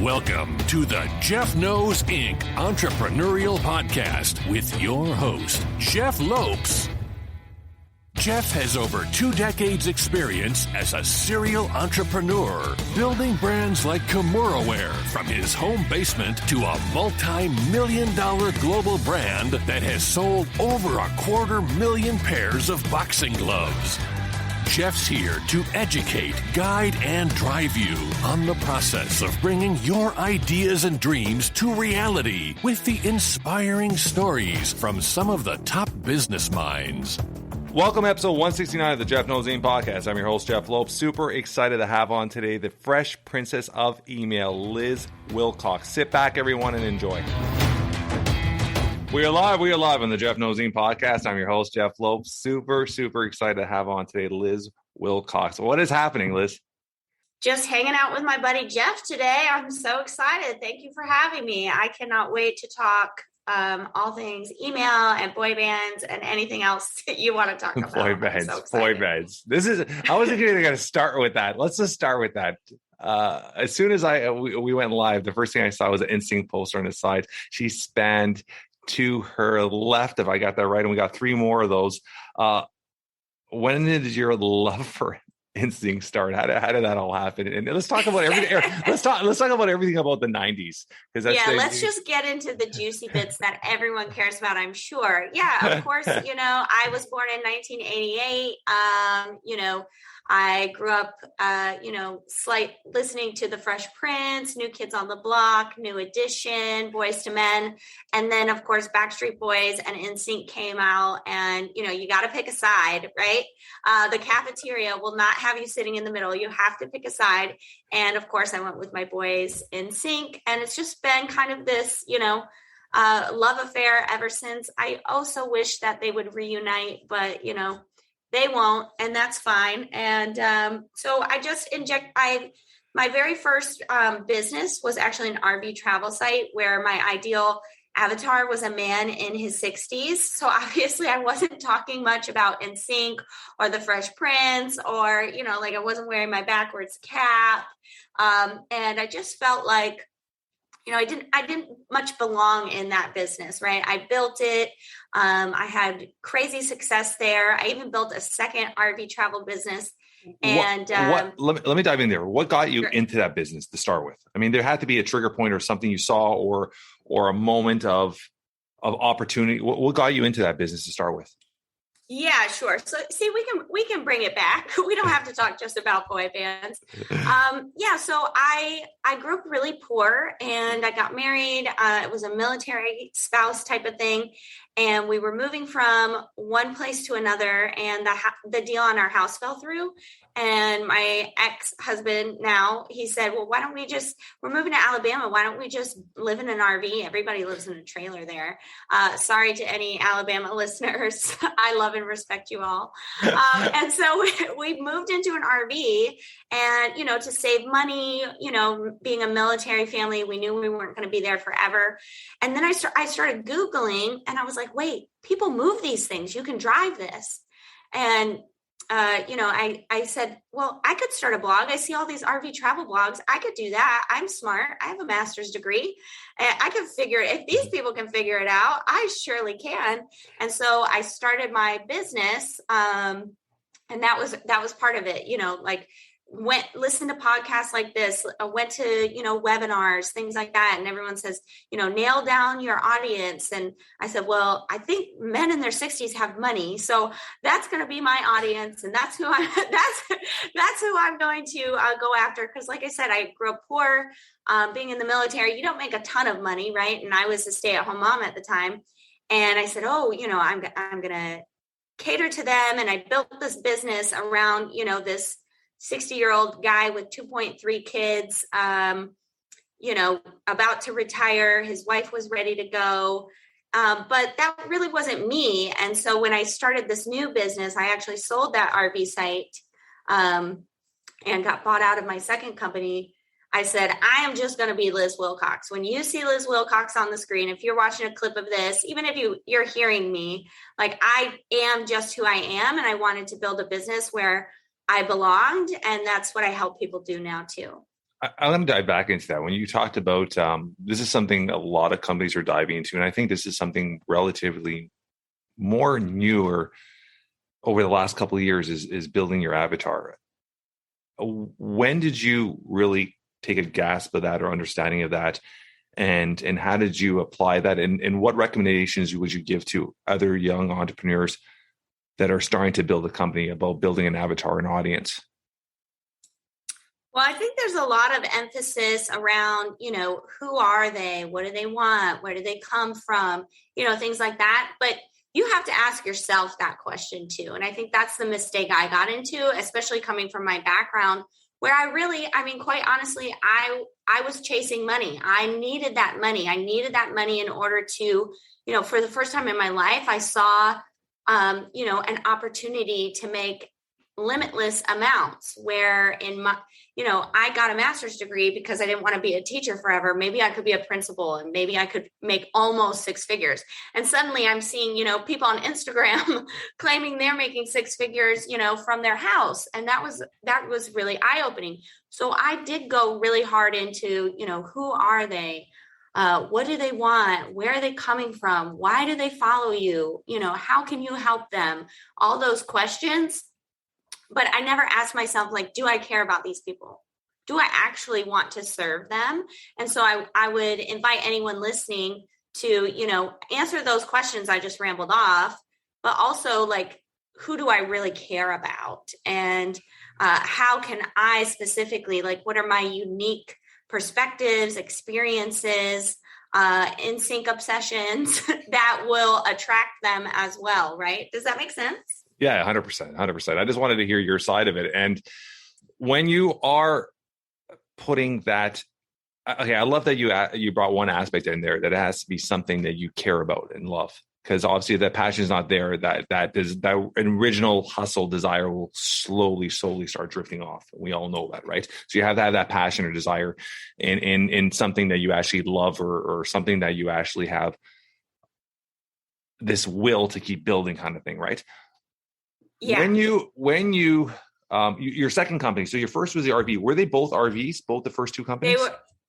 Welcome to the Jeff Knows Inc. Entrepreneurial Podcast with your host, Jeff Lopes. Jeff has over 2 decades experience as a serial entrepreneur, building brands like Kimura from his home basement to a multi-million-dollar global brand that has sold over 250,000 pairs of boxing gloves. Jeff's here to educate, guide, and drive you on the process of bringing your ideas and dreams to reality with the inspiring stories from some of the top business minds. Welcome to episode 169 of the Jeff Knows Inc. podcast. I'm your host, Jeff Lopes. Super excited to have on today the fresh princess of email, Liz Wilcox. Sit back, everyone, and enjoy. We are live on the Jeff Knows Inc. podcast. I'm your host, Jeff Lopes. Super excited to have on today Liz Wilcox. What is happening, Liz? Just hanging out with my buddy Jeff today. I'm so excited. Thank you for having me. I cannot wait to talk all things email and boy bands and anything else that you want to talk about. Boy bands. I wasn't going to start with that. Let's just start with that. As soon as we went live, the first thing I saw was an Instinct poster on the side. She spanned to her left, if I got that right, and we got 3 more of those. When did your love for Instinct start? How did that all happen? And let's talk about everything. let's talk about everything about the 90s. Let's just get into the juicy bits that everyone cares about, I'm sure. Yeah, of course. I was born in 1988. I grew up, listening to the Fresh Prince, New Kids on the Block, New Edition, Boys to Men. And then, of course, Backstreet Boys and NSYNC came out. And, you got to pick a side, right? The cafeteria will not have you sitting in the middle. You have to pick a side. And, of course, I went with my boys NSYNC. And it's just been kind of this, love affair ever since. I also wish that they would reunite, but, they won't, and that's fine. And so I just my very first business was actually an RV travel site where my ideal avatar was a man in his 60s. So obviously I wasn't talking much about NSYNC or the Fresh Prince or, I wasn't wearing my backwards cap. And I just felt like, I didn't much belong in that business, right? I built it. I had crazy success there. I even built a second RV travel business. And let me dive in there. What got you into that business to start with? I mean, there had to be a trigger point or something you saw or a moment of opportunity. What got you into that business to start with? Yeah, sure. So see, we can bring it back. We don't have to talk just about boy bands. So I grew up really poor and I got married. It was a military spouse type of thing. And we were moving from one place to another and the deal on our house fell through. And my ex-husband now, he said, well, we're moving to Alabama. Why don't we just live in an RV? Everybody lives in a trailer there. Sorry to any Alabama listeners. I love and respect you all. And so we moved into an RV and, to save money, being a military family, we knew we weren't going to be there forever. And then I started Googling and I was like, wait, people move these things. You can drive this. And I said, well, I could start a blog. I see all these RV travel blogs. I could do that. I'm smart. I have a master's degree. And I can figure it. If these people can figure it out, I surely can. And so I started my business. And that was part of it, listen to podcasts like this, went to, webinars, things like that. And everyone says, nail down your audience. And I said, well, I think men in their 60s have money. So that's going to be my audience. And that's who that's who I'm going to go after. Cause like I said, I grew up poor, being in the military, you don't make a ton of money. Right. And I was a stay-at-home mom at the time. And I said, I'm going to cater to them. And I built this business around, this 60-year-old guy with 2.3 kids, about to retire. His wife was ready to go. But that really wasn't me. And so when I started this new business, I actually sold that RV site and got bought out of my second company. I said, I am just going to be Liz Wilcox. When you see Liz Wilcox on the screen, if you're watching a clip of this, even if you're hearing me, I am just who I am. And I wanted to build a business where I belonged. And that's what I help people do now too. I'm going to dive back into that. When you talked about this is something a lot of companies are diving into, and I think this is something relatively more newer over the last couple of years is building your avatar. When did you really take a grasp of that or understanding of that? And how did you apply that? And what recommendations would you give to other young entrepreneurs that are starting to build a company about building an avatar and audience? Well, I think there's a lot of emphasis around, who are they? What do they want? Where do they come from? Things like that. But you have to ask yourself that question too. And I think that's the mistake I got into, especially coming from my background, where quite honestly, I was chasing money. I needed that money. I needed that money in order to, for the first time in my life, I saw, an opportunity to make limitless amounts where in my, I got a master's degree because I didn't want to be a teacher forever. Maybe I could be a principal and maybe I could make almost six figures. And suddenly I'm seeing, people on Instagram claiming they're making six figures, from their house. And that was really eye-opening. So I did go really hard into, who are they? What do they want? Where are they coming from? Why do they follow you? How can you help them? All those questions. But I never asked myself, do I care about these people? Do I actually want to serve them? And so I would invite anyone listening to, answer those questions I just rambled off, but also who do I really care about? And how can I specifically, what are my unique perspectives, experiences, in sync obsessions that will attract them as well, right? Does that make sense? Yeah, 100%. I just wanted to hear your side of it. And when you are putting that, okay, I love that you brought one aspect in there that it has to be something that you care about and love. Because obviously that passion is not there, that original hustle desire will slowly start drifting off. We all know that, right? So you have to have that passion or desire in something that you actually love or something that you actually have this will to keep building kind of thing, right? Yeah. When you your second company, so your first was the RV. Were they both RVs, both the first two companies?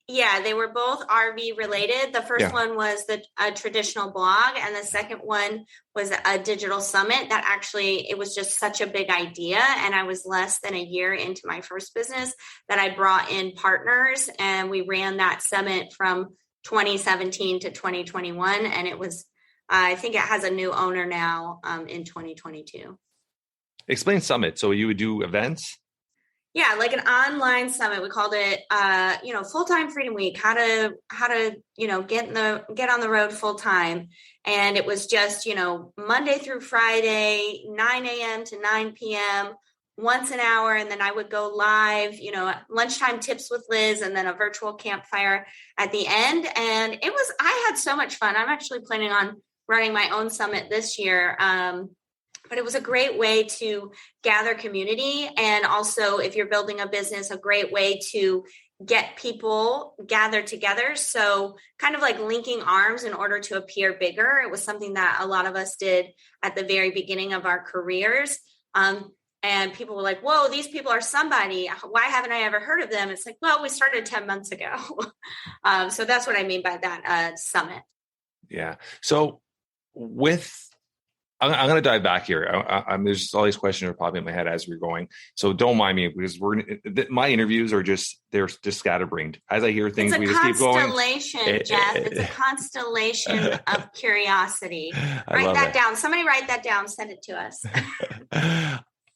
They were both RV related. The first one was a traditional blog, and the second one was a digital summit that actually, it was just such a big idea. And I was less than a year into my first business that I brought in partners, and we ran that summit from 2017 to 2021. And it was, I think it has a new owner now in 2022. Explain Summit. So you would do events? Yeah, like an online summit. We called it, Full-Time Freedom Week. How to get on the road full time. And it was just, Monday through Friday, 9 a.m. to 9 p.m. once an hour. And then I would go live, lunchtime tips with Liz, and then a virtual campfire at the end. And I had so much fun. I'm actually planning on running my own summit this year. But it was a great way to gather community. And also, if you're building a business, a great way to get people gathered together. So kind of like linking arms in order to appear bigger. It was something that a lot of us did at the very beginning of our careers. And people were like, whoa, these people are somebody. Why haven't I ever heard of them? It's like, well, we started 10 months ago. So that's what I mean by that summit. Yeah. So I'm going to dive back here. There's all these questions are popping in my head as we're going. So don't mind me, because my interviews are they're just scatterbrained. As I hear things, we just keep going. It's a constellation, Jeff. It's a constellation of curiosity. Write that down. Somebody write that down. Send it to us.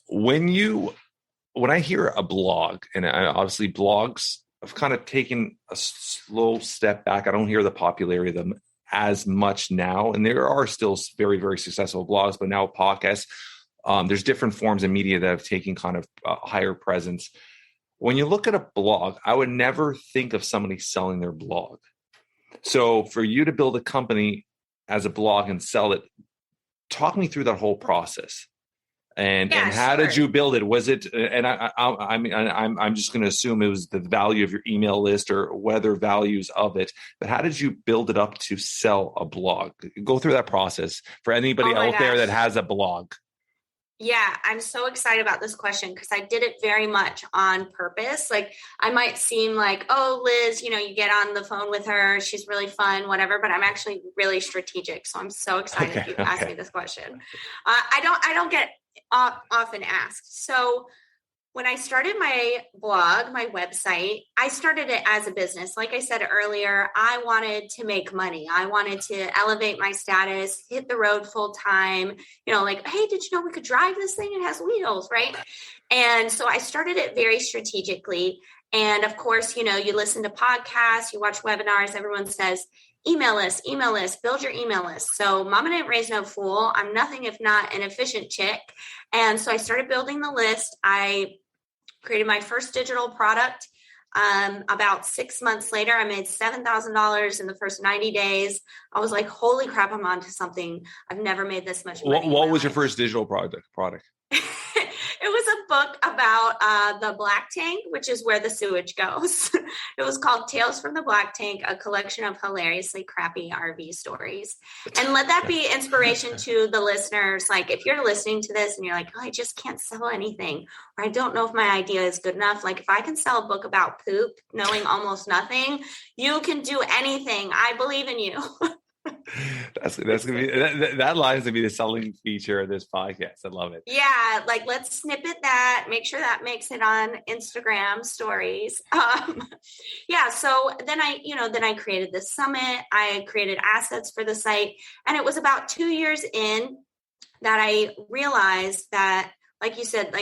When I hear a blog, and obviously blogs, I've kind of taken a slow step back. I don't hear the popularity of them as much now, and there are still very, very successful blogs, but now podcasts, there's different forms of media that have taken kind of higher presence. When you look at a blog, I would never think of somebody selling their blog. So for you to build a company as a blog and sell it, talk me through that whole process. And how did you build it? Was it, and I'm just going to assume it was the value of your email list or whether values of it, but how did you build it up to sell a blog? Go through that process for anybody out there that has a blog. Yeah, I'm so excited about this question because I did it very much on purpose. Like I might seem like, oh, Liz, you get on the phone with her. She's really fun, whatever, but I'm actually really strategic. So I'm so excited you asked me this question. I don't get often asked. So when I started my blog, my website, I started it as a business. Like I said earlier, I wanted to make money. I wanted to elevate my status, hit the road full time, like, hey, did you know we could drive this thing? It has wheels, right? And so I started it very strategically. And of course, you listen to podcasts, you watch webinars, everyone says, email list, build your email list. So mama didn't raise no fool. I'm nothing if not an efficient chick. And so I started building the list. I created my first digital product. About 6 months later, I made $7,000 in the first 90 days. I was like, holy crap, I'm onto something. I've never made this much money. What was your first digital product? It was a book about the black tank, which is where the sewage goes. It was called Tales from the Black Tank, a collection of hilariously crappy RV stories. And let that be inspiration to the listeners. Like if you're listening to this and you're like, oh, I just can't sell anything, or I don't know if my idea is good enough. Like if I can sell a book about poop, knowing almost nothing, you can do anything. I believe in you. That's gonna be that line is gonna be the selling feature of this podcast. I love it. Yeah, like let's snippet that, make sure that makes it on Instagram stories. Yeah, so then I created this summit. I created assets for the site, and it was about 2 years in that I realized that, like you said,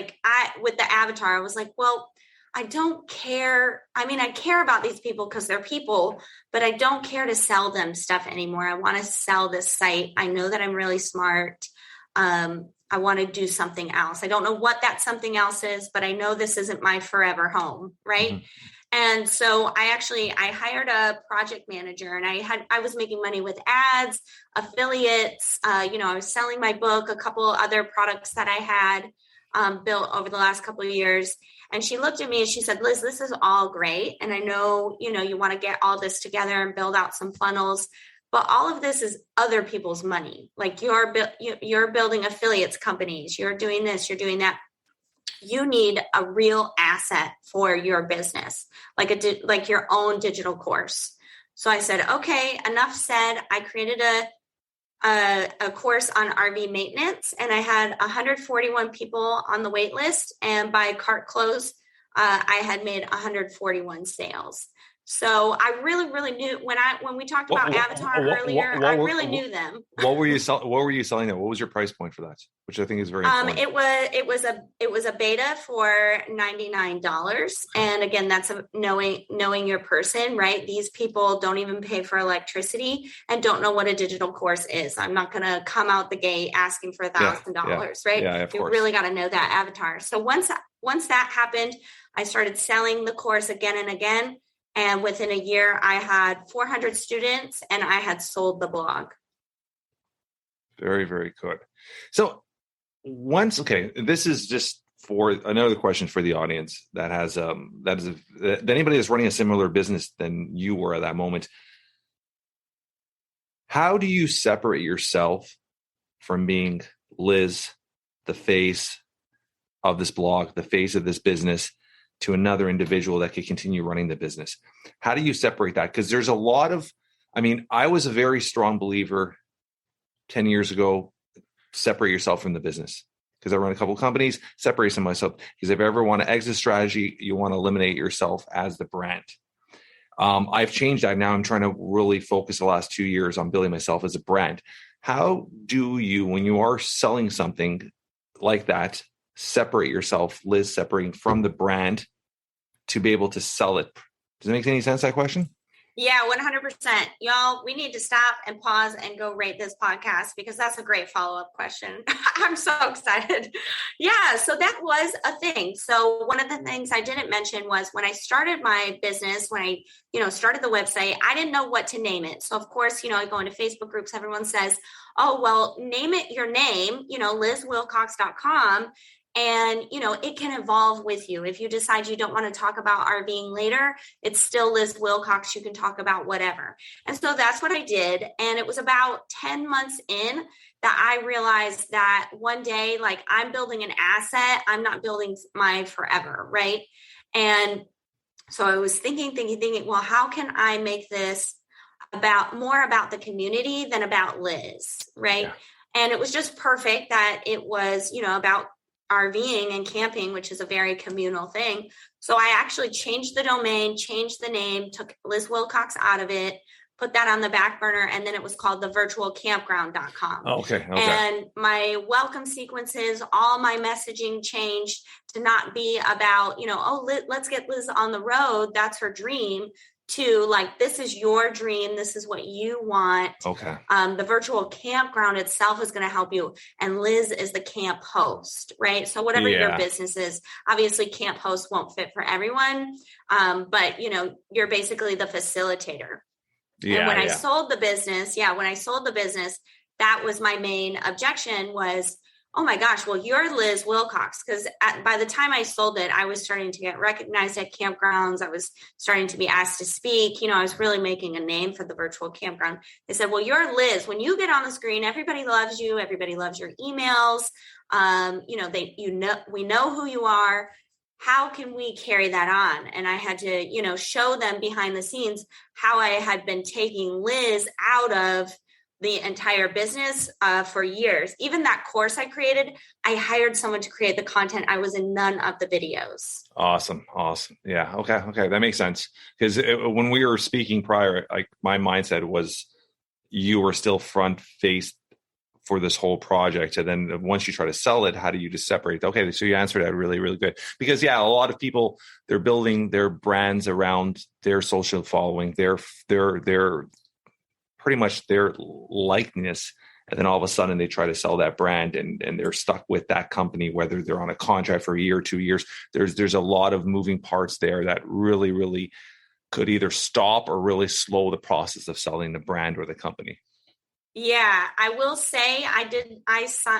with the avatar, I was like, well, I don't care. I mean, I care about these people because they're people, but I don't care to sell them stuff anymore. I want to sell this site. I know that I'm really smart. I want to do something else. I don't know what that something else is, but I know this isn't my forever home. Right. Mm-hmm. And so I hired a project manager, and I was making money with ads, affiliates. I was selling my book, a couple other products that I had built over the last couple of years. And she looked at me and she said, Liz, this is all great. And I know, you want to get all this together and build out some funnels, but all of this is other people's money. Like you're building affiliates companies. You're doing this, you're doing that. You need a real asset for your business, like your own digital course. So I said, okay, enough said. I created a course on RV maintenance, and I had 141 people on the wait list. And by cart close, I had made 141 sales. So I really, really knew when we talked about Avatar earlier, I really knew them. What were you selling there? What was your price point for that? Which I think is very important. It was a beta for $99. And again, that's knowing your person, right? These people don't even pay for electricity and don't know what a digital course is. I'm not going to come out the gate asking for $1,000, right? Yeah, of course. You really got to know that avatar. So once that happened, I started selling the course again and again. And within a year, I had 400 students and I had sold the blog. Very, very good. So this is just for another question for the audience that anybody that's running a similar business than you were at that moment. How do you separate yourself from being Liz, the face of this blog, the face of this business, to another individual that could continue running the business? How do you separate that? Because there's a lot of, I was a very strong believer 10 years ago, separate yourself from the business. Because I run a couple of companies, separate myself. Because if you ever want to exit strategy, you want to eliminate yourself as the brand. I've changed that. Now I'm trying to really focus the last 2 years on building myself as a brand. How do you, when you are selling something like that, separate yourself, Liz, separating from the brand to be able to sell it? Does it make any sense, that question? Yeah, 100%. Y'all, we need to stop and pause and go rate this podcast because that's a great follow-up question. I'm so excited. Yeah, so that was a thing. So one of the things I didn't mention was when I started my business, when I, started the website, I didn't know what to name it. So of course, I go into Facebook groups, everyone says, oh, well, name it your name, lizwilcox.com. And, it can evolve with you. If you decide you don't want to talk about RVing later, it's still Liz Wilcox. You can talk about whatever. And so that's what I did. And it was about 10 months in that I realized that one day, like, I'm building an asset. I'm not building my forever. Right. And so I was thinking, well, how can I make this more about the community than about Liz? Right. Yeah. And it was just perfect that it was, about RVing and camping, which is a very communal thing. So I actually changed the domain, changed the name, took Liz Wilcox out of it, put that on the back burner, and then it was called the virtualcampground.com. Okay. And my welcome sequences, all my messaging changed to not be about, let's get Liz on the road. That's her dream. To like, this is your dream. This is what you want. Okay. The virtual campground itself is going to help you. And Liz is the camp host, right? So whatever your business is, obviously camp host won't fit for everyone. But you're basically the facilitator. Yeah, and when I sold the business, that was my main objection was, oh my gosh, well, you're Liz Wilcox. Because by the time I sold it, I was starting to get recognized at campgrounds. I was starting to be asked to speak. I was really making a name for the virtual campground. They said, well, you're Liz. When you get on the screen, everybody loves you. Everybody loves your emails. We know who you are. How can we carry that on? And I had to, show them behind the scenes how I had been taking Liz out of the entire business for years. Even that course I created, I hired someone to create the content. I was in none of the videos. Awesome. Yeah. Okay. That makes sense. Because when we were speaking prior, like my mindset was you were still front faced for this whole project. And then once you try to sell it, how do you just separate? Okay. So you answered that really, really good. Because a lot of people, they're building their brands around their social following, their pretty much their likeness. And then all of a sudden they try to sell that brand and they're stuck with that company, whether they're on a contract for a year or 2 years. There's a lot of moving parts there that really, really could either stop or really slow the process of selling the brand or the company. Yeah, I will say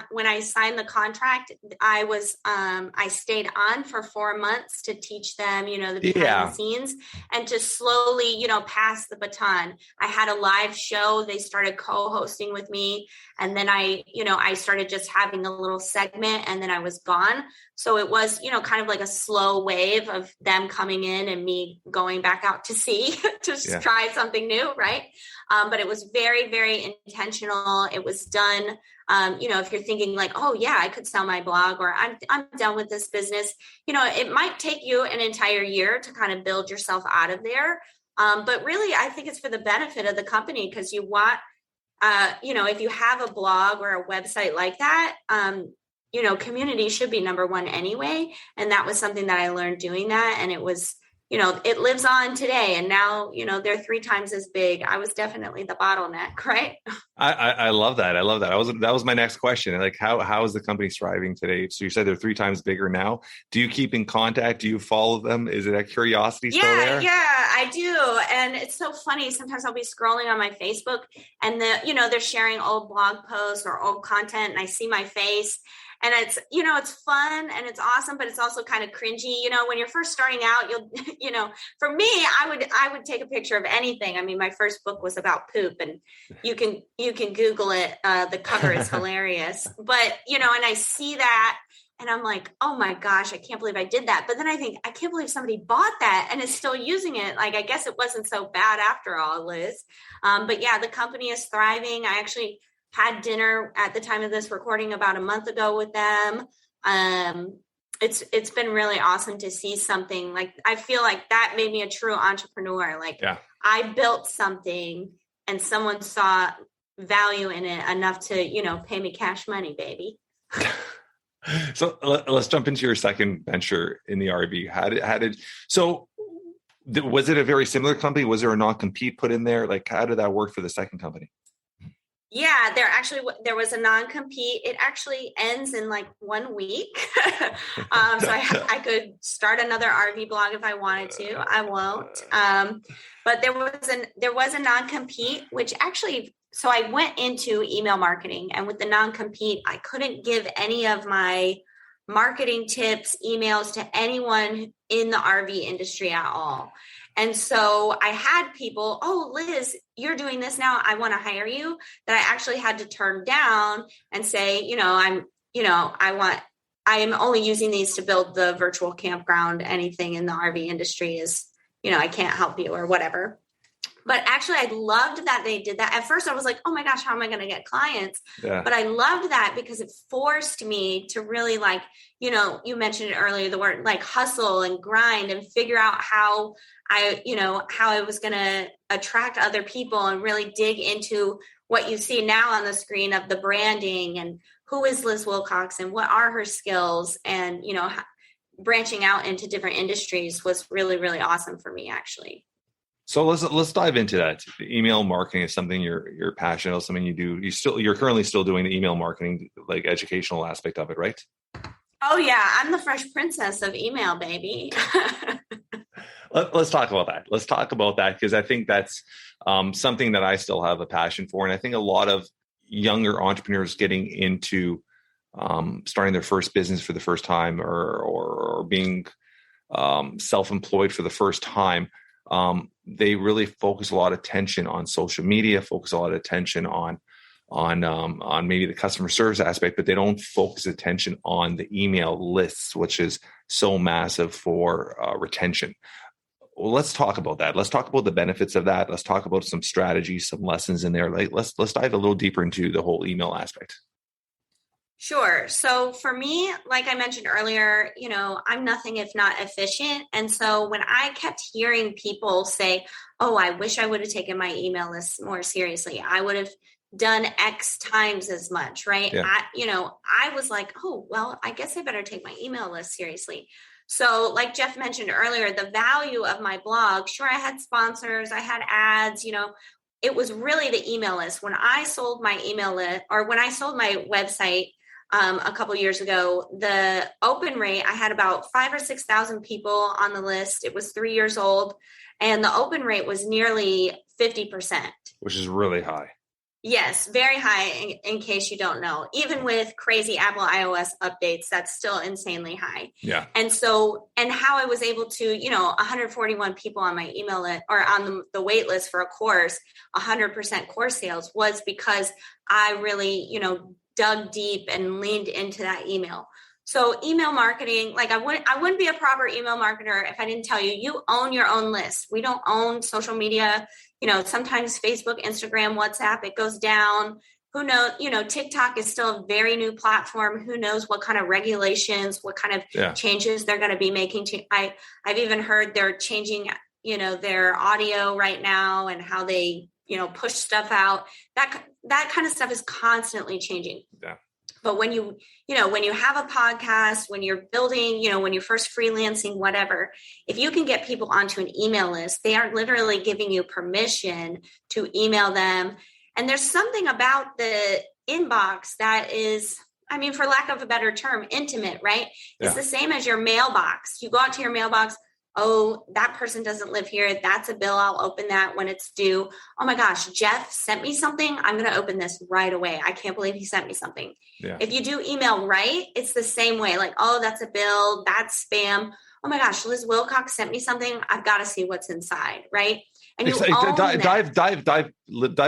when I signed the contract, I stayed on for 4 months to teach them, the behind the scenes and to slowly, pass the baton. I had a live show. They started co-hosting with me. And then I started just having a little segment and then I was gone. So it was, kind of like a slow wave of them coming in and me going back out to sea to try something new. Right. But it was very, very intentional. It was done. If you're thinking like, oh yeah, I could sell my blog or I'm done with this business, it might take you an entire year to kind of build yourself out of there. But really, I think it's for the benefit of the company because you want, if you have a blog or a website like that, community should be number one anyway. And that was something that I learned doing that. And it was, it lives on today. And now, they're 3 times as big. I was definitely the bottleneck, right? I love that. That was my next question. Like, how is the company thriving today? So you said they're 3 times bigger now. Do you keep in contact? Do you follow them? Is it a curiosity still there? Yeah, I do. And it's so funny. Sometimes I'll be scrolling on my Facebook and they're sharing old blog posts or old content and I see my face. And it's, it's fun and it's awesome, but it's also kind of cringy. When you're first starting out, for me, I would take a picture of anything. I mean, my first book was about poop and you can Google it. The cover is hilarious, but, and I see that and I'm like, oh my gosh, I can't believe I did that. But then I think, I can't believe somebody bought that and is still using it. Like, I guess it wasn't so bad after all, Liz. But yeah, the company is thriving. I actually had dinner at the time of this recording about a month ago with them. It's been really awesome to see something like, I feel like that made me a true entrepreneur. Like I built something and someone saw value in it enough to, pay me cash money, baby. So let's jump into your second venture in the RV. Was it a very similar company? Was there a non-compete put in there? Like, how did that work for the second company? Yeah, there was a non-compete. It actually ends in like 1 week. So I could start another RV blog if I wanted to. I won't. But there was a non-compete, which actually, so I went into email marketing and with the non-compete, I couldn't give any of my marketing tips, emails to anyone in the RV industry at all. And so I had people, oh, Liz, you're doing this now, I want to hire you, that I actually had to turn down and say, I am only using these to build the virtual campground. Anything in the RV industry is, I can't help you or whatever. But actually, I loved that they did that. At first, I was like, oh my gosh, how am I going to get clients? Yeah. But I loved that because it forced me to really you mentioned it earlier, the word hustle and grind and figure out how I was going to attract other people and really dig into what you see now on the screen of the branding and who is Liz Wilcox and what are her skills, and, branching out into different industries was really, really awesome for me, actually. So let's dive into that. Email marketing is something you're passionate about, something you do. You're currently still doing the email marketing, educational aspect of it, right? Oh yeah, I'm the fresh princess of email, baby. Let's talk about that. Let's talk about that, because I think that's something that I still have a passion for, and I think a lot of younger entrepreneurs getting into starting their first business for the first time, or being self-employed for the first time. They really focus a lot of attention on social media, focus a lot of attention on maybe the customer service aspect, but they don't focus attention on the email lists, which is so massive for retention. Well, let's talk about that. Let's talk about the benefits of that. Let's talk about some strategies, some lessons in there. Let's dive a little deeper into the whole email aspect. Sure. So for me, like I mentioned earlier, I'm nothing if not efficient. And so when I kept hearing people say, oh, I wish I would have taken my email list more seriously, I would have done X times as much, right? Yeah. I was like, oh, well, I guess I better take my email list seriously. So like Jeff mentioned earlier, the value of my blog, sure, I had sponsors, I had ads, it was really the email list. When I sold my email list, or when I sold my website, a couple years ago, the open rate, I had about 5,000 or 6,000 people on the list. It was 3 years old, and the open rate was nearly 50%. Which is really high. Yes, very high, in case you don't know. Even with crazy Apple iOS updates, that's still insanely high. Yeah. And how I was able to, 141 people on my email list, or on the wait list for a course, 100% course sales, was because I really, dug deep and leaned into that email. So email marketing, I wouldn't be a proper email marketer if I didn't tell you own your own list. We don't own social media. Sometimes Facebook, Instagram, WhatsApp, it goes down. Who knows? TikTok is still a very new platform. Who knows what kind of regulations, what kind of changes they're going to be making to, I've even heard they're changing, their audio right now and how they, push stuff out. That kind of stuff is constantly changing. Yeah. But when you have a podcast, when you're building, when you're first freelancing, whatever, if you can get people onto an email list, they are literally giving you permission to email them. And there's something about the inbox that is, for lack of a better term, intimate, right? Yeah. It's the same as your mailbox. You go out to your mailbox. Oh, that person doesn't live here. That's a bill. I'll open that when it's due. Oh my gosh, Jeff sent me something. I'm going to open this right away. I can't believe he sent me something. Yeah. If you do email right, it's the same way. Oh, that's a bill. That's spam. Oh my gosh, Liz Wilcox sent me something. I've got to see what's inside, right? And you dive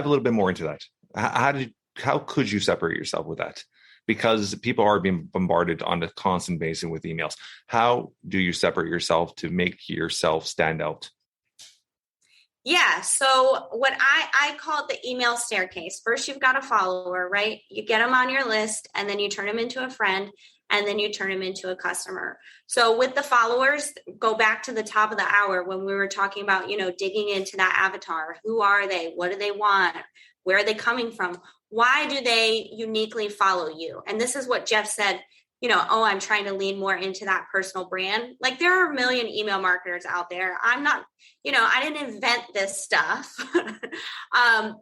a little bit more into that. How could you separate yourself with that? Because people are being bombarded on a constant basis with emails. How do you separate yourself to make yourself stand out? Yeah. So what I call it the email staircase. First, you've got a follower, right? You get them on your list, and then you turn them into a friend, and then you turn them into a customer. So with the followers, go back to the top of the hour when we were talking about, digging into that avatar. Who are they? What do they want? Where are they coming from? Why do they uniquely follow you? And this is what Jeff said, I'm trying to lean more into that personal brand. There are a million email marketers out there. I'm not, I didn't invent this stuff.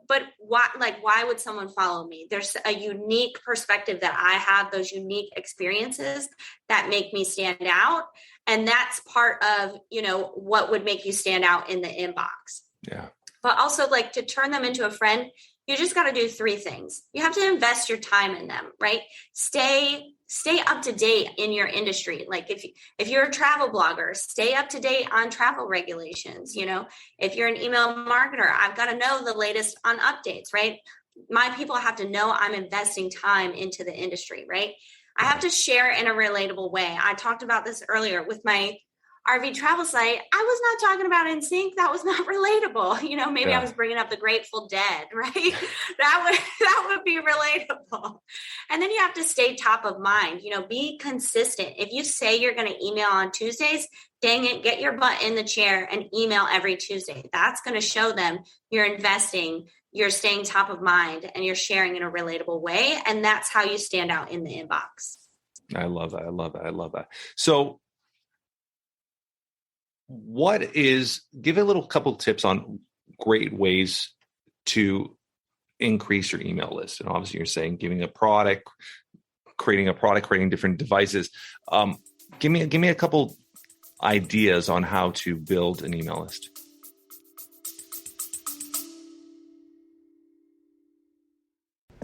But why would someone follow me? There's a unique perspective that I have, those unique experiences that make me stand out. And that's part of, what would make you stand out in the inbox. Yeah. But also to turn them into a friend, you just got to do 3 things. You have to invest your time in them, right? Stay stay up to date in your industry. Like if you're a travel blogger, stay up to date on travel regulations. If you're an email marketer, I've got to know the latest on updates, right? My people have to know I'm investing time into the industry, right? I have to share in a relatable way. I talked about this earlier with my RV travel site. I was not talking about NSYNC. That was not relatable. Maybe I was bringing up the Grateful Dead, right? that would be relatable. And then you have to stay top of mind, be consistent. If you say you're going to email on Tuesdays, dang it, get your butt in the chair and email every Tuesday. That's going to show them you're investing, you're staying top of mind, and you're sharing in a relatable way. And that's how you stand out in the inbox. I love that. So give a little couple tips on great ways to increase your email list. And obviously you're saying creating a product, creating different devices. Give me a couple ideas on how to build an email list.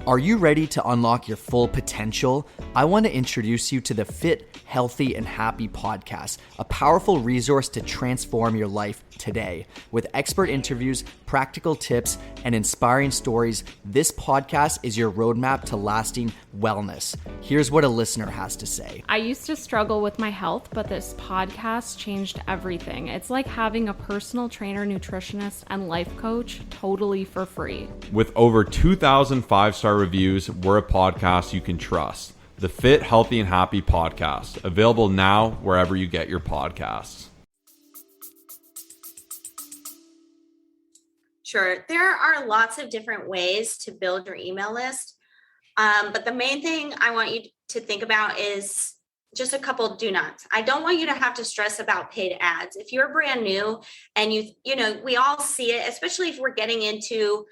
Are you ready to unlock your full potential? I want to introduce you to the Fit, Healthy, and Happy podcast, a powerful resource to transform your life today. With expert interviews, practical tips, and inspiring stories, this podcast is your roadmap to lasting wellness. Here's what a listener has to say. I used to struggle with my health, but this podcast changed everything. It's like having a personal trainer, nutritionist, and life coach totally for free. With over 2,000 five-star reviews, we're a podcast you can trust. The Fit, Healthy, and Happy podcast, available now wherever you get your podcasts. Sure. There are lots of different ways to build your email list. But the main thing I want you to think about is just a couple do nots. I don't want you to have to stress about paid ads. If you're brand new and we all see it, especially if we're getting into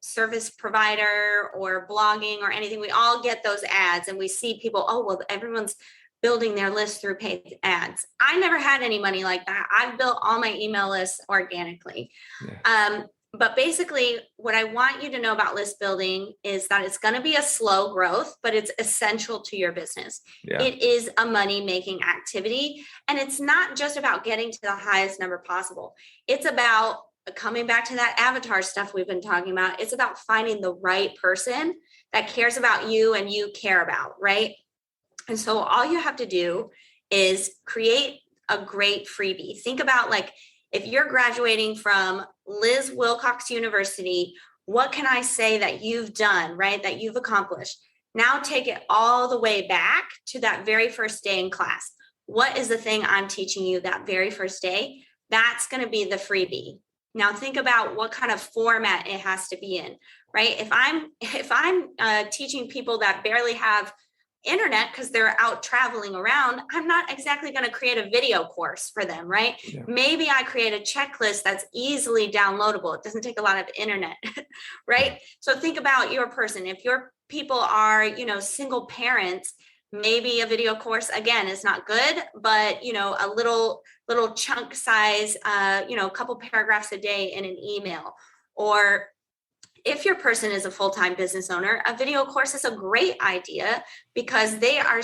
service provider or blogging or anything, we all get those ads and we see people, everyone's building their list through paid ads. I never had any money like that. I've built all my email lists organically. Yeah. But basically what I want you to know about list building is that it's going to be a slow growth, but it's essential to your business. Yeah. It is a money-making activity. And it's not just about getting to the highest number possible. It's about coming back to that avatar stuff we've been talking about. It's about finding the right person that cares about you and you care about, right? And so all you have to do is create a great freebie. Think about if you're graduating from Liz Wilcox University, what can I say that you've done, right? That you've accomplished. Now take it all the way back to that very first day in class. What is the thing I'm teaching you that very first day? That's going to be the freebie. Now think about what kind of format it has to be in, right? If I'm teaching people that barely have internet because they're out traveling around, I'm not exactly going to create a video course for them, right? Yeah. Maybe I create a checklist that's easily downloadable. It doesn't take a lot of internet, right? So think about your person. If your people are, single parents, maybe a video course, again, is not good, but, a little chunk size, a couple paragraphs a day in an email. Or if your person is a full-time business owner, a video course is a great idea because they are,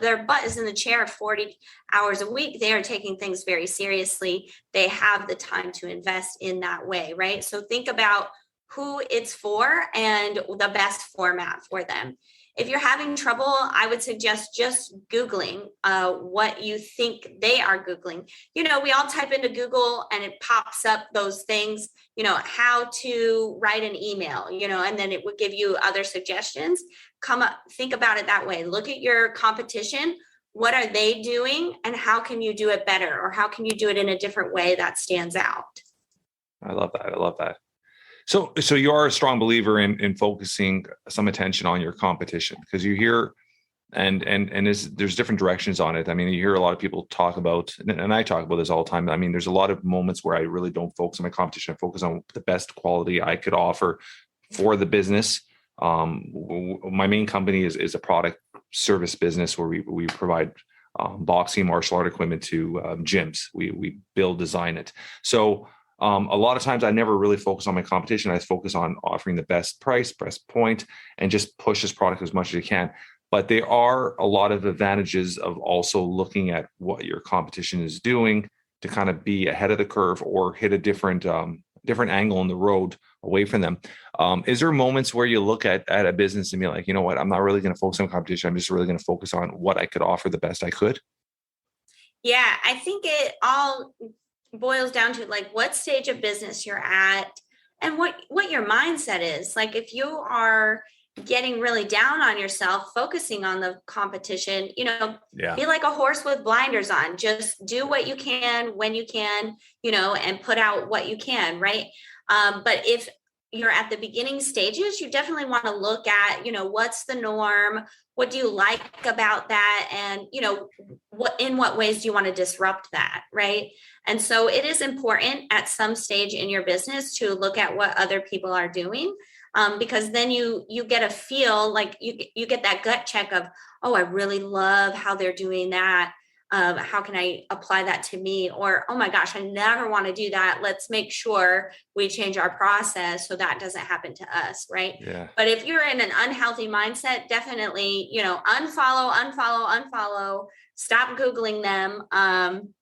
their butt is in the chair 40 hours a week. They are taking things very seriously. They have the time to invest in that way, right? So think about who it's for and the best format for them. If you're having trouble, I would suggest just Googling what you think they are Googling. We all type into Google and it pops up those things, how to write an email, and then it would give you other suggestions. Think about it that way. Look at your competition. What are they doing and how can you do it better? Or how can you do it in a different way that stands out? I love that. So you are a strong believer in focusing some attention on your competition because you hear, and there's different directions on it. I mean, you hear a lot of people talk about, and I talk about this all the time. I mean, there's a lot of moments where I really don't focus on my competition. I focus on the best quality I could offer for the business. My main company is a product service business where we provide boxing martial art equipment to gyms. We build, design it. So a lot of times I never really focus on my competition. I focus on offering the best price, best point, and just push this product as much as you can. but there are a lot of advantages of also looking at what your competition is doing to kind of be ahead of the curve or hit a different angle in the road away from them. Is there moments where you look at a business and be like, you know what, I'm not really going to focus on competition. I'm just really going to focus on what I could offer the best I could? Yeah, I think it all boils down to like what stage of business you're at and what your mindset is. Like if you are getting really down on yourself, focusing on the competition, be like a horse with blinders on. Just do what you can when you can, and put out what you can, right? But if you're at the beginning stages, you definitely want to look at, what's the norm? What do you like about that? And, in what ways do you want to disrupt that? Right. And so it is important at some stage in your business to look at what other people are doing. Because then you get a feel like you get that gut check of, oh, I really love how they're doing that. How can I apply that to me? Or, oh my gosh, I never want to do that. Let's make sure we change our process so that doesn't happen to us, right? Yeah. But if you're in an unhealthy mindset, definitely, unfollow, stop Googling them.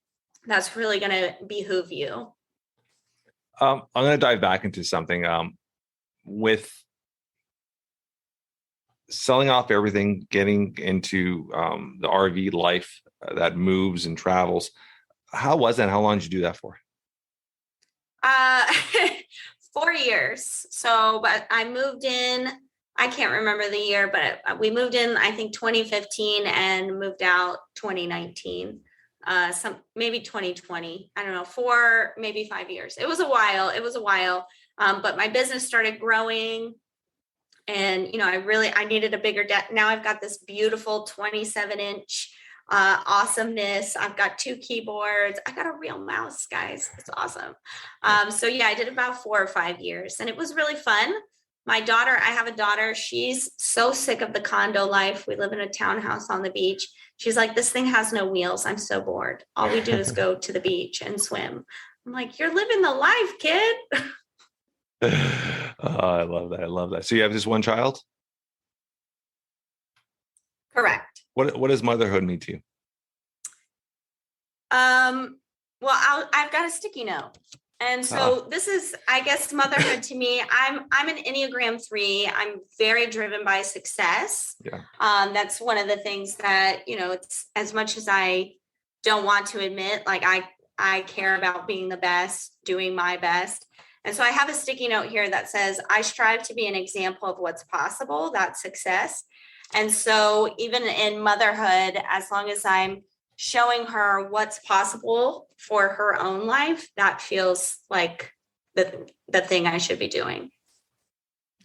That's really going to behoove you. I'm going to dive back into something with selling off everything, getting into the RV life that moves and travels. How was that? How long did you do that for? 4 years. So, but I moved in, I can't remember the year, but we moved in, I think 2015 and moved out 2019. Maybe 2020. I don't know, maybe 5 years. It was a while. But my business started growing. And, I needed a bigger desk. Now I've got this beautiful 27-inch awesomeness. I've got 2 keyboards. I got a real mouse, guys. It's awesome. So yeah, I did about 4 or 5 years and it was really fun. I have a daughter. She's so sick of the condo life. We live in a townhouse on the beach. She's like, this thing has no wheels. I'm so bored. All we do is go to the beach and swim. I'm like, you're living the life, kid. Oh, I love that. So you have just one child? Correct. What does motherhood mean to you? Well, I've got a sticky note. And so this is, I guess, motherhood to me. I'm an Enneagram 3. I'm very driven by success. Yeah. That's one of the things that, it's as much as I don't want to admit, like I care about being the best, doing my best. And so I have a sticky note here that says, I strive to be an example of what's possible, that's success. And so even in motherhood, as long as I'm showing her what's possible for her own life, that feels like the thing I should be doing.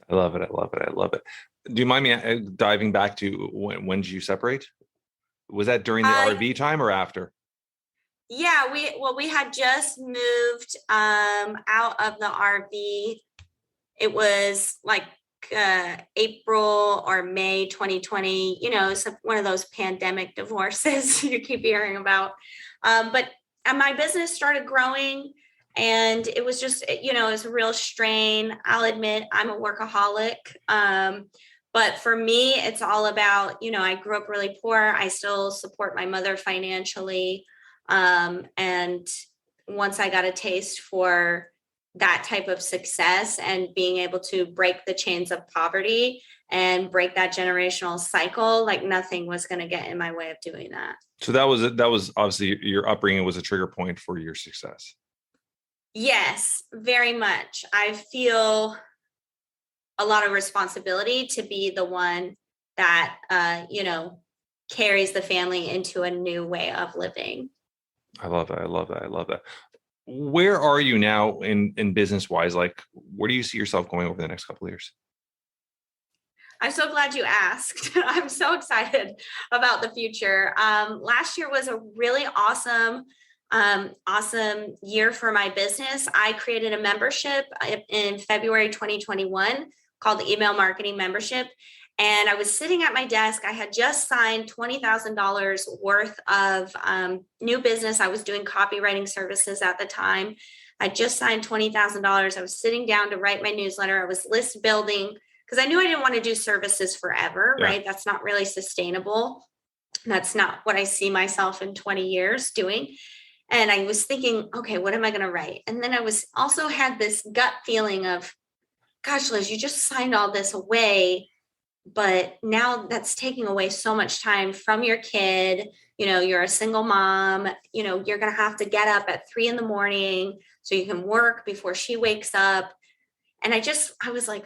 I love it. Do you mind me diving back to when did you separate? Was that during the RV time or after? Yeah, we had just moved out of the RV. It was like April or May 2020, so one of those pandemic divorces you keep hearing about. But my business started growing and it was just, it was a real strain. I'll admit I'm a workaholic. But for me, it's all about, I grew up really poor. I still support my mother financially. And once I got a taste for that type of success and being able to break the chains of poverty and break that generational cycle, like nothing was going to get in my way of doing that. So that was obviously your upbringing was a trigger point for your success. Yes, very much. I feel a lot of responsibility to be the one that, carries the family into a new way of living. I love that. Where are you now in business wise? Like, where do you see yourself going over the next couple of years? I'm so glad you asked. I'm so excited about the future. Last year was a really awesome year for my business. I created a membership in February 2021 called the Email Marketing Membership. And I was sitting at my desk. I had just signed $20,000 worth of new business. I was doing copywriting services at the time. I just signed $20,000. I was sitting down to write my newsletter. I was list building because I knew I didn't want to do services forever, Yeah. right? That's not really sustainable. That's not what I see myself in 20 years doing. And I was thinking, okay, what am I going to write? And then I was also had this gut feeling of, gosh, Liz, you just signed all this away, but now that's taking away so much time from your kid. You know, you're a single mom, you know, you're going to have to get up at 3 a.m. so you can work before she wakes up. And I was like,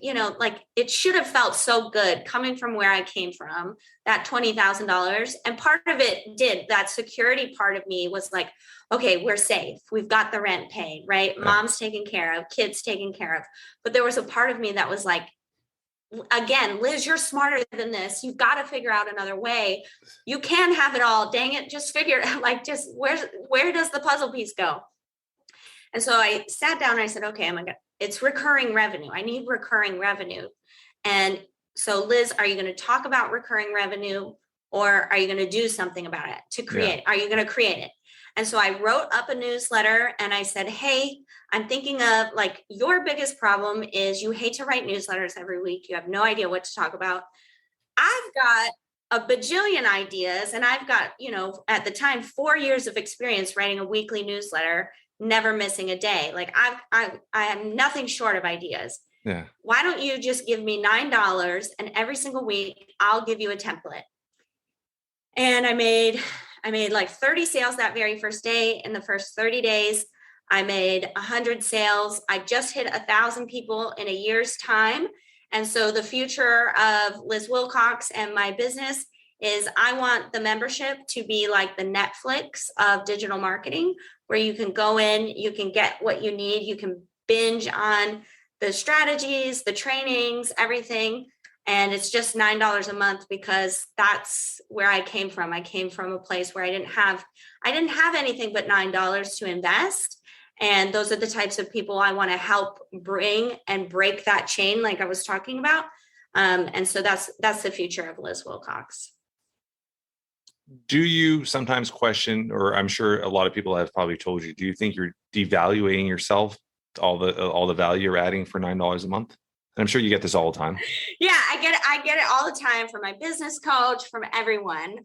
you know, like it should have felt so good coming from where I came from, that $20,000. And part of it did, that security part of me was like, okay, we're safe. We've got the rent paid, right? Yeah. Mom's taken care of, kids taken care of. But there was a part of me that was like, again, Liz, you're smarter than this. You've got to figure out another way. You can have it all. Dang it. Just figure it out. Like, just where does the puzzle piece go? And so I sat down and I said, okay, it's recurring revenue. I need recurring revenue. And so, Liz, are you going to talk about recurring revenue, or are you going to do something about it to create? Are you going to create it? And so I wrote up a newsletter and I said, hey, I'm thinking of, like, your biggest problem is you hate to write newsletters every week. You have no idea what to talk about. I've got a bajillion ideas, and I've got, you know, at the time, 4 years of experience writing a weekly newsletter, never missing a day. Like I am nothing short of ideas. Yeah. Why don't you just give me $9 and every single week I'll give you a template? And I made like 30 sales that very first day. In the first 30 days, I made 100 sales. I just hit 1,000 people in a year's time. And so the future of Liz Wilcox and my business is I want the membership to be like the Netflix of digital marketing, where you can go in, you can get what you need, you can binge on the strategies, the trainings, everything. And it's just $9 a month, because that's where I came from. I came from a place where I didn't have anything but $9 to invest. And those are the types of people I want to help bring and break that chain, like I was talking about. And so that's the future of Liz Wilcox. Do you sometimes question, or I'm sure a lot of people have probably told you, do you think you're devaluing yourself, all the value you're adding for $9 a month? And I'm sure you get this all the time. Yeah, I get it all the time from my business coach, from everyone.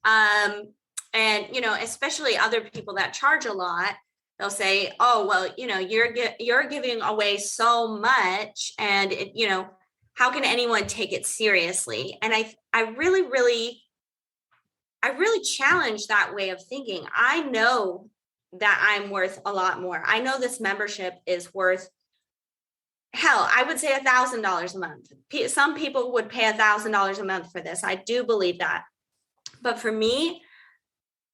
And, you know, especially other people that charge a lot, they'll say, oh, well, you know, you're giving away so much, and it, you know, how can anyone take it seriously? And I really challenge that way of thinking. I know that I'm worth a lot more. I know this membership is worth, hell, I would say $1,000 a month. Some people would pay $1,000 a month for this. I do believe that. But for me,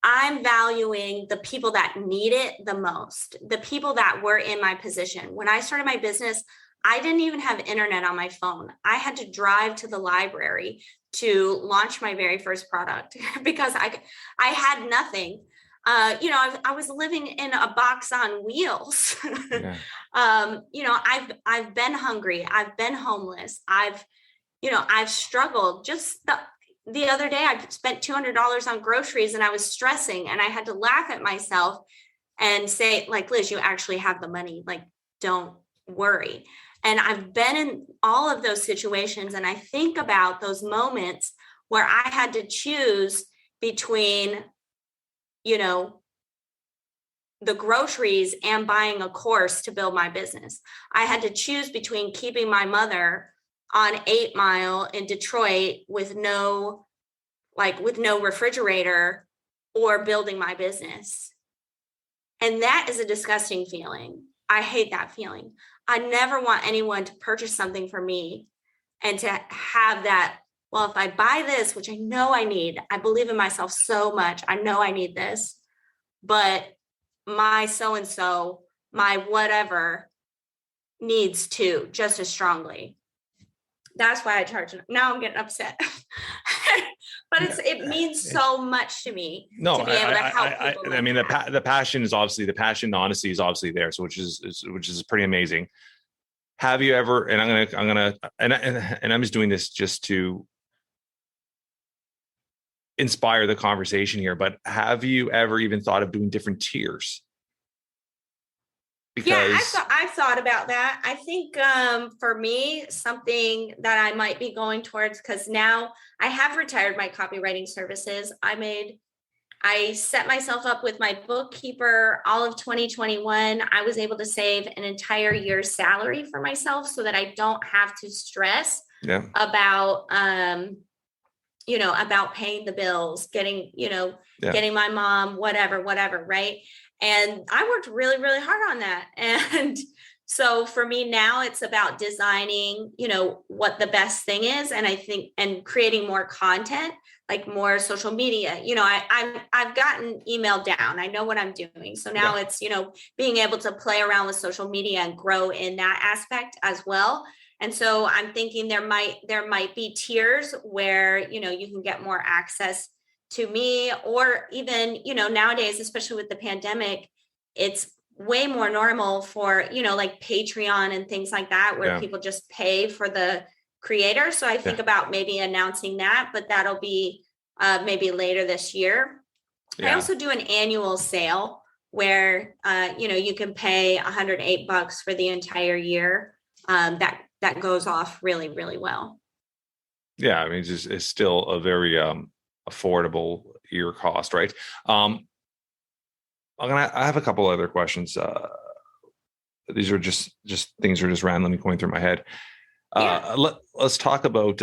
I'm valuing the people that need it the most, the people that were in my position. When I started my business, I didn't even have internet on my phone. I had to drive to the library to launch my very first product because I had nothing. You know, I was living in a box on wheels. Yeah. You know, I've been hungry. I've been homeless. I've struggled. Just the other day, I spent $200 on groceries, and I was stressing, and I had to laugh at myself and say, like, Liz, you actually have the money. Like, don't worry. And I've been in all of those situations, and I think about those moments where I had to choose between, you know, the groceries and buying a course to build my business. I had to choose between keeping my mother on 8 Mile in Detroit with no refrigerator, or building my business. And that is a disgusting feeling. I hate that feeling. I never want anyone to purchase something for me and to have that, well, if I buy this, which I know I need, I believe in myself so much, I know I need this, but my so-and-so, my whatever, needs to just as strongly. That's why I charge it. Now I'm getting upset. But it means so much to me to be able to help people. I mean, the passion is obviously, the passion, the honesty is obviously there. So which is pretty amazing. Have you ever, and I'm just doing this just to inspire the conversation here, but have you ever even thought of doing different tiers? Because I've thought about that. I think for me, something that I might be going towards, because now I have retired my copywriting services. I set myself up with my bookkeeper all of 2021. I was able to save an entire year's salary for myself so that I don't have to stress about, about paying the bills, getting my mom, whatever, right? And I worked really, really hard on that. And so for me now, it's about designing, what the best thing is. And I think, and creating more content, like more social media. I've gotten email down. I know what I'm doing. So now it's, being able to play around with social media and grow in that aspect as well. And so I'm thinking there might be tiers where, you can get more access to me, or even, nowadays, especially with the pandemic, it's way more normal for, like Patreon and things like that, where people just pay for the creator. So I think about maybe announcing that, but that'll be maybe later this year. I also do an annual sale where, you can pay $108 for the entire year. That goes off really, really well. Yeah. I mean, it's still a very, affordable year cost, right? I have a couple other questions. These are just things are just randomly going through my head. Let's talk about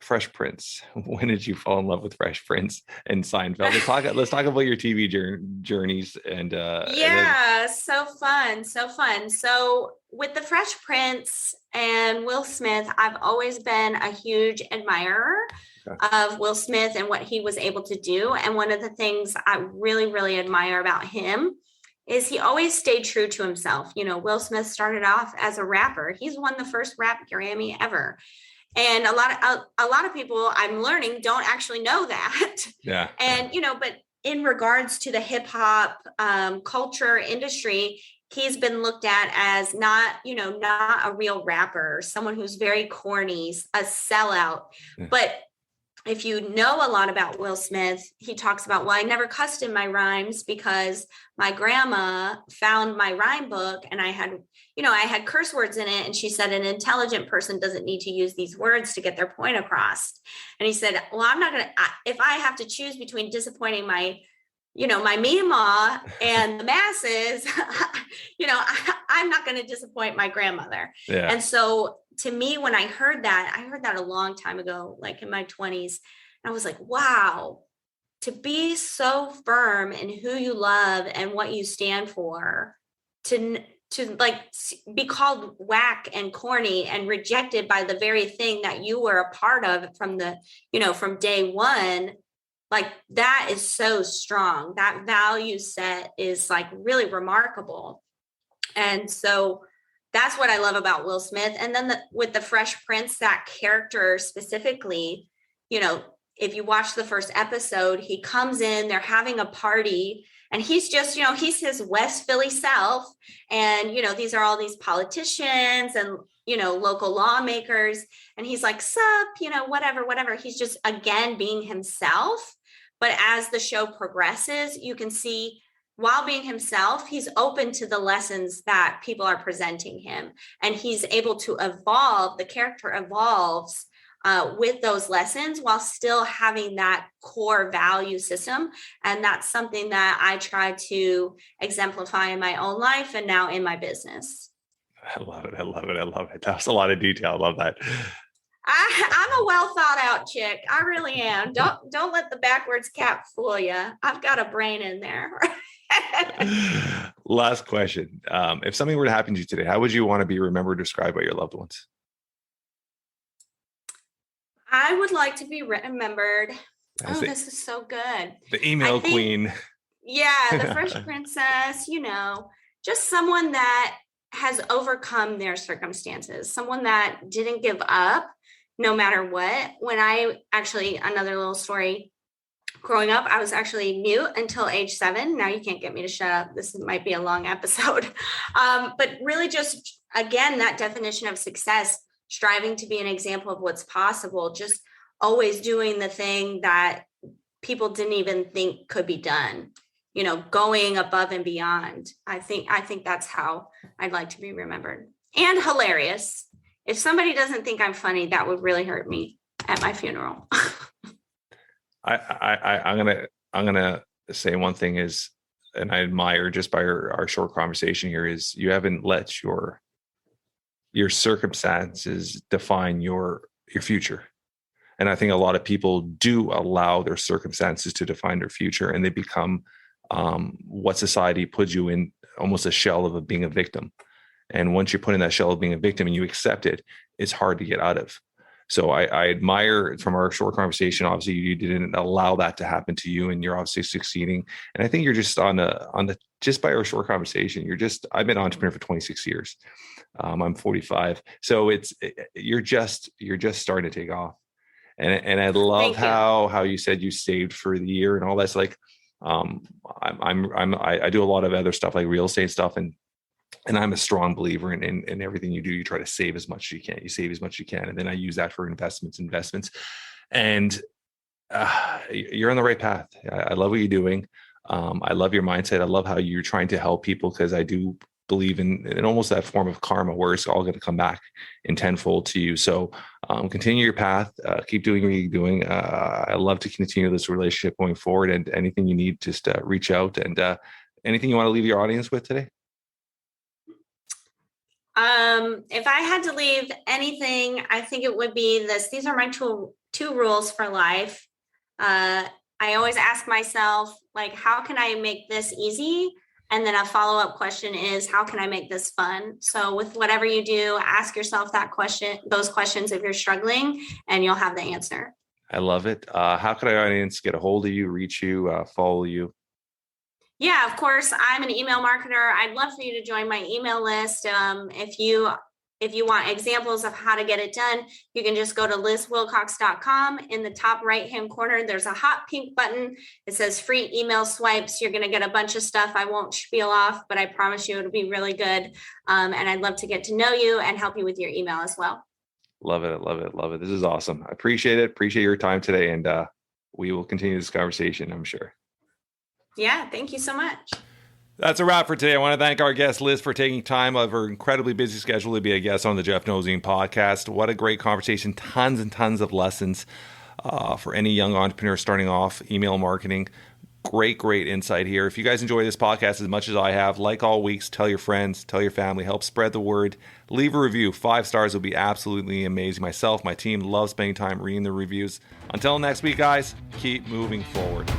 Fresh Prince. When did you fall in love with Fresh Prince and Seinfeld? Let's talk about your TV journeys and so fun. So with the Fresh Prince and Will Smith, I've always been a huge admirer of Will Smith and what he was able to do. And one of the things I really, really admire about him is he always stayed true to himself. Will Smith started off as a rapper. He's won the first rap Grammy ever. And a lot of people, I'm learning, don't actually know that. Yeah. And, but in regards to the hip hop culture industry, he's been looked at as not a real rapper, someone who's very corny, a sellout. Yeah. But if you know a lot about Will Smith, he talks about, well, I never cussed in my rhymes because my grandma found my rhyme book and I had curse words in it. And she said, an intelligent person doesn't need to use these words to get their point across. And he said, well, I'm not going to, if I have to choose between disappointing my Mima and the masses, I'm not going to disappoint my grandmother. Yeah. And so to me, when I heard that a long time ago, like in my 20s, and I was like, wow, to be so firm in who you love and what you stand for, to like be called whack and corny and rejected by the very thing that you were a part of from day one. Like that is so strong. That value set is like really remarkable. And so that's what I love about Will Smith. And then with the Fresh Prince, that character specifically, if you watch the first episode, he comes in, they're having a party and he's just, he's his West Philly self. And, these are all these politicians and, local lawmakers. And he's like, sup, whatever. He's just, again, being himself. But as the show progresses, you can see while being himself, he's open to the lessons that people are presenting him. And he's able to evolve, the character evolves with those lessons while still having that core value system. And that's something that I try to exemplify in my own life and now in my business. I love it. That was a lot of detail. I love that. I'm a well thought out chick. I really am. Don't let the backwards cap fool you. I've got a brain in there. Last question. If something were to happen to you today, how would you want to be remembered or described by your loved ones? I would like to be remembered. This is so good. The email queen. Yeah, the Fresh Princess, just someone that has overcome their circumstances, someone that didn't give up no matter what. Another little story, growing up, I was actually mute until age 7. Now you can't get me to shut up. This might be a long episode. But really just, again, that definition of success, striving to be an example of what's possible, just always doing the thing that people didn't even think could be done. going above and beyond. I think that's how I'd like to be remembered. And hilarious. If somebody doesn't think I'm funny, that would really hurt me at my funeral. I'm gonna say one thing is, and I admire just by our short conversation here, is you haven't let your circumstances define your future. And I think a lot of people do allow their circumstances to define their future, and they become what society puts you in, almost a shell of being a victim. And once you put in that shell of being a victim and you accept it, it's hard to get out of. So I admire from our short conversation, obviously you didn't allow that to happen to you, and you're obviously succeeding. And I think you're just just by our short conversation, I've been an entrepreneur for 26 years. I'm 45. So you're just starting to take off. And I love how you said you saved for the year and all that's like, I do a lot of other stuff like real estate stuff, and I'm a strong believer in everything you do. You try to save as much as you can. You save as much as you can. And then I use that for investments. And you're on the right path. I love what you're doing. I love your mindset. I love how you're trying to help people, because I do believe in almost that form of karma where it's all going to come back in tenfold to you. So continue your path. Keep doing what you're doing. I love to continue this relationship going forward, and anything you need, just reach out. And anything you want to leave your audience with today? If I had to leave anything, I think it would be this. These are my two rules for life. I always ask myself, like, how can I make this easy? And then a follow-up question is, how can I make this fun? So with whatever you do, ask yourself those questions if you're struggling, and you'll have the answer. I love it. How can our audience get a hold of you, reach you, follow you? Yeah, of course. I'm an email marketer. I'd love for you to join my email list. If you want examples of how to get it done, you can just go to lizwilcox.com. In the top right-hand corner, there's a hot pink button. It says free email swipes. You're going to get a bunch of stuff I won't spiel off, but I promise you it'll be really good. And I'd love to get to know you and help you with your email as well. Love it. Love it. Love it. This is awesome. I appreciate it. Appreciate your time today. And we will continue this conversation, I'm sure. Yeah. Thank you so much. That's a wrap for today. I want to thank our guest, Liz, for taking time out of her incredibly busy schedule to be a guest on the Jeff Knows Inc. podcast. What a great conversation. Tons and tons of lessons for any young entrepreneur starting off email marketing. Great insight here. If you guys enjoy this podcast as much as I have, like all weeks, tell your friends, tell your family, help spread the word. Leave a review. 5 stars would be absolutely amazing. Myself, my team love spending time reading the reviews. Until next week, guys, keep moving forward.